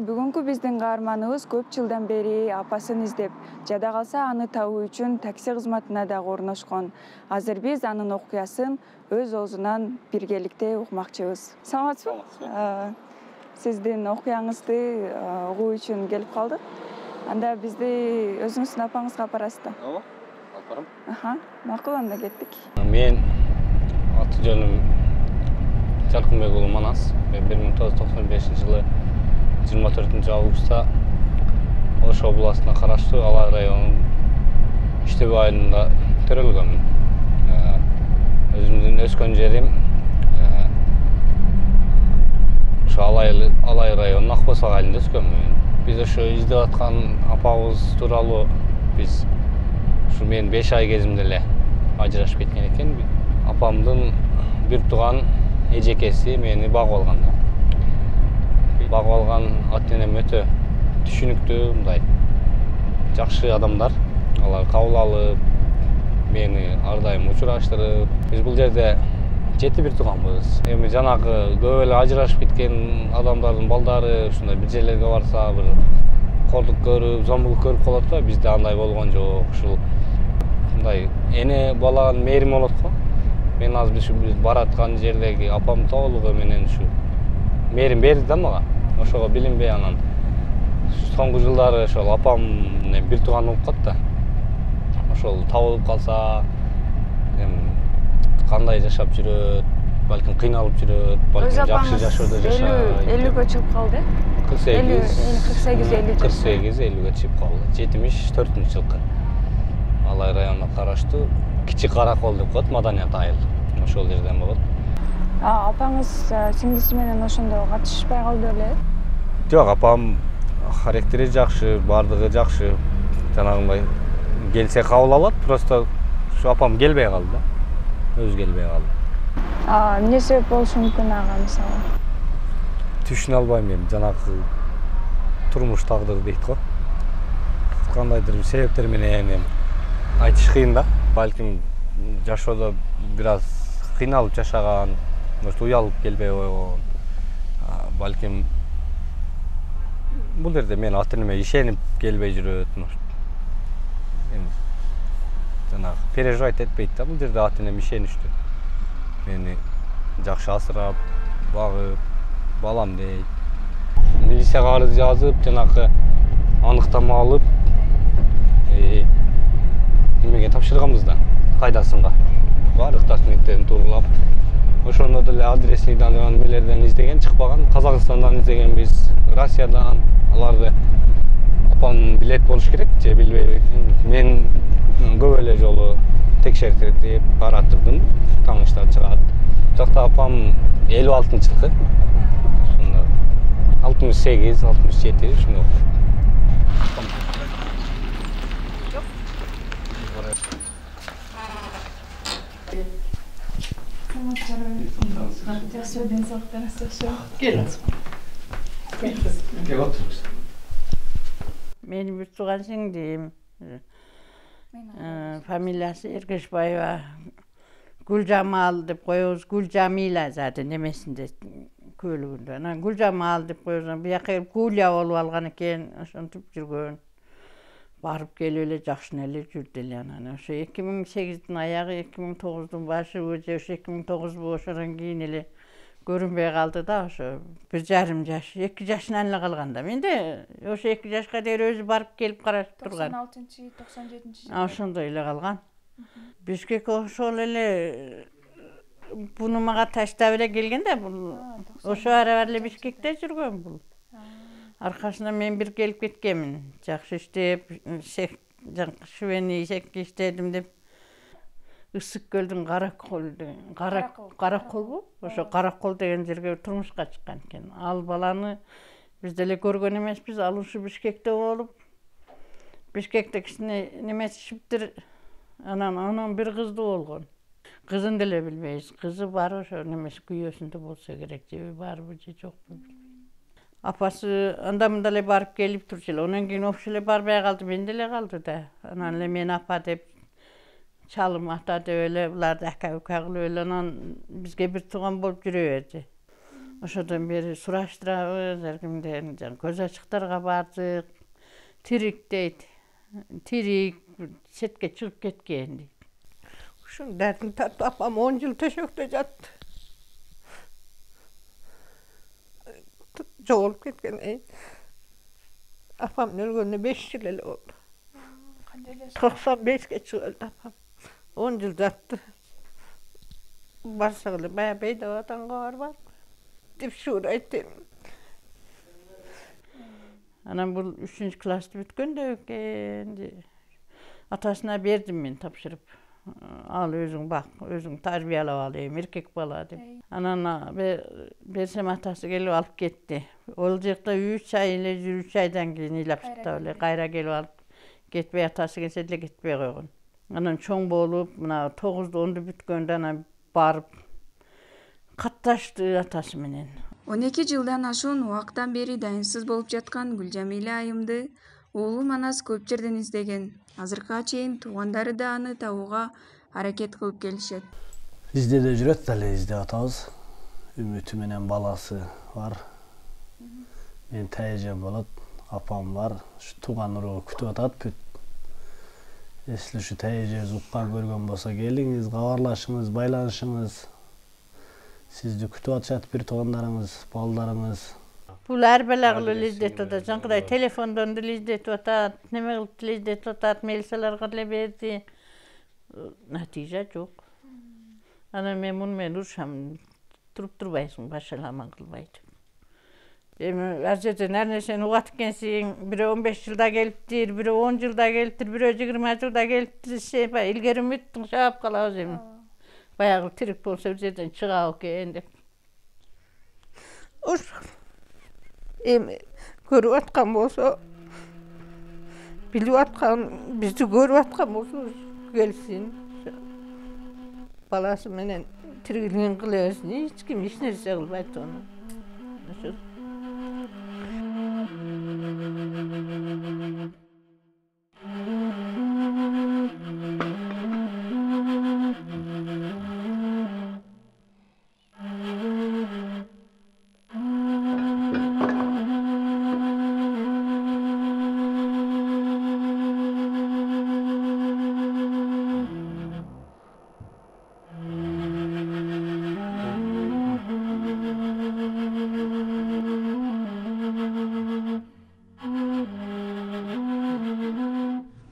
Бүгүнкү биздин каарманыбыз көп жылдан бери апасын издеп, жада калса аны табуу үчүн такси кызматына дагы орношкон. Азыр биз анын окуясын өз оозунан биргеликте укмакчыбыз. Саламатсызбы? Сиздин окуяңызды угуу үчүн келип калдык. Анда бизди өзүңүздүн апаңызга апарасыз да? Ооба, алып барам. Макул, анда кеттик. Мен аты жөнүм Жаркынбек уулу Манас. Мен 1995-жылы 24-августта Ош областына караштуу Алай районунун Иштебе айылында төрөлгөнмүн. Өзүмдүн өскөн жерим ошо Алай районунун Акбосак айылында өскөнмүн. Биз ошо издеп аткан апабыз тууралуу биз ушу мен 5 ай кезимде эле ажырашып кеткен экен. Апамдын бир тууган эжекеси мени багып алган да. Багып алган ата-энем өтө түшүнүктүү, мындай жакшы адамдар. Алар кабыл алып, мени ар дайым учураштырып, биз бул жерде 7 бир тууганбыз. Эми жанагы көп эле ажырашып кеткен адамдардын балдары ушундай бир жерлерге барса, бир корлук көрүп, зомбулук көрүп калат да. Бизде андай болгон жок. Ушул мындай эне баланын мээрими болот го. Мен азыр биз бараткан жердеги апамдын тоголугу менен ушу мээрим берди да мага. Ошого билинбей анан соңку жылдары ошол апам менен бир тууган болуп калат да. Ошол табылып калса, кандай жашап жүрөт, балким кыйналып жүрөт, балким жакшы жашоодо жашайт. 50гө чыгып калды. 48-50 чыгып калды. 74-жылкы Алай районуна караштуу Кичи Каракол деп коет, Маданият айыл. Ошол жерден болот. Апаңыз сиңдиси менен ошондо катышпай калды беле? Жок, апам характери жакшы, бардыгы жакшы. Жанагындай келсе кабыл алат, просто ушу апам келбей калды да. Өзү келбей калды. Эмне себеп болушу мүмкүн ага мисалы? Түшүнө албайм мен, жанагы турмуш тагдыры дейт го. Кандайдыр себептер менен айтыш кыйын да. Балким жашоодо бир аз кыйналып жашаган, может уялып келбей койгон. Балким бул жерде мен ата-энеме ишенип келбей жүрөт. Эми жанагы переживать этпейт да, бул жерде ата-энем ишеничтүү. Мени жакшы асырап, багып, балам дейт. Милицияга арыз жазып, жанагы аныктама алып, немеге тапшырганбыз да, кайдасынга. Баардык документтерин тууралап, ошондо деле адресный немелерден издеген чыкпаган, Казакстандан издегенбиз, Россиядан. Аларды апам билет болуш керек же билбейм. Мен көп эле жолу текшертип караттырдым, тааныштар чыгат. Жакта апам 56-жылкы, ошондо 68, 67 ушундой. Benim bir tuğan singdiyim. Familyası Erkeşbayeva. Gülcamal dep koyuyoruz. Gülcamila zaten demesinde köylüğünde. Gülcamal dep koyuyoruz. Bir yakayır Gülya olup algan eken. Oşontup жүргөн. Barıp geliyor öyle jakşıneli жүрдү yani. Şu 2008'din ayağı 2009'dun başı öce şu 2009 bu oşoran keyin ele görünbey kaldı da şu 1,5 yaş, 2 yaşından ele kalganda. Men de oşo 2 yaşka deyir özü barıp gelip karashıp turgan. 96-97. Oşonda ele kalgan. Bişkek oşol ele bunu maga taştap ele kelgen de bu oşo arabarla Bişkekte жүрgön bu. Arkasında men bir gelip ketkenmin. Jakşı iştep, şüveni işekki iştedim dep. Issıkgölдүн Karakol bu. Oşo Karakol degen жерге turmuşka çykkan eken. Al balany biz dele görgön emesbiz. Al uşu Bişkekte bolup. Bişkekte kişine nemesipdir. Anan bir kızdı bolgon. Kızın dele bilmeyiz. Kızı bar oşo nemes güyösünde bolsa gerek. Jebi bar bu je jok bu. Apası andamdale barıp gelip turçul. Ondan keyin ofşule barbaya kaldı, bendele kaldı da. Ananle men apa dep çalım ata dep öyle bular da kağılı öyle bizge bir tuğan bolup жүрөберdi. Ошодон бери сураштырабыз, эркимден көз ачыктарга бардык. Тирик дейт. Тирик четке чыгып кеткен дейт. Ушун дертин тартып апам 10 жыл төшөктө жатты. Жоголуп кеткен. Апам өлгөнүнө 5 жыл эле болду. 95-ке чыгылды апам. 10 жыл жатты. Барсак эле бая бейде атанга барбар деп шурайт. Анан бул 3 классты бүткөндө экен. Атасына бердим мен тапшырып. Al özüň bak, özüň tarbiyalap al, erkek bala dep. Anana bersem atası gelip alıp ketdi. Ol jekda 3 ay ile 3 aydan keyin ilap çykdy ele. Gayra gelip alıp ketbey atası gelse de ketbey koygun. Anan çoň bolup, mına 9'da 10'da бүткөндө anan barıp katlaştı atası menen. 12 жылдан ашуун убактан бери дайынсыз болуп жаткан Гүлжамила айымды уулу Манас көп жерден издеген. Азыркыга чейин туугандары да аны табууга аракет кылып келишет. Издеде жүрөт эле, издеп атабыз. Үмүтү менен баласы бар. Мен тайжем болот, апам бар. Ушу тууган уруу күтүп атат бүт. Эсли ушу тайжебиз уккан көргөн болсо келиңиз, кабарлашыңыз, байланышыңыз. Сизди күтүп атышат бир туугандарыңыз, балдарыңыз. Бул ар балагылы издетип атат. Жаңкыдай телефондон деле издетип атат, неме кылып деле издетип атат, мелисаларга деле берди. Натыйжа жок. Анан мен муну менен урушам, туруп турбайсың, башаламан кылбай деп. Эми ар жерден ар нерсени угат экенсиң, бири 15 жылда келиптир, бири 10 жылда келиптир, бири 20 жылда келиптир, илгери үмүттүң шаап калабыз эми. Баягы тирик болсо бир жерден чыгабы экен деп. Эми көрүп аткан болсо, билип аткан, бизди көрүп аткан болсо келсин. Баласы менен тиригилигин кыла берсин, эч ким эч нерсе кылбайт аны. Ошо.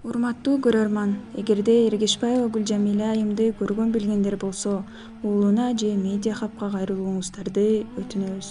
Урматтуу көрөрман, эгерде Эргешбаева Гүлжамила айымды көргөн билгендер болсо, уулуна же медиа хабка кайрылууңуздарды өтүнөбүз.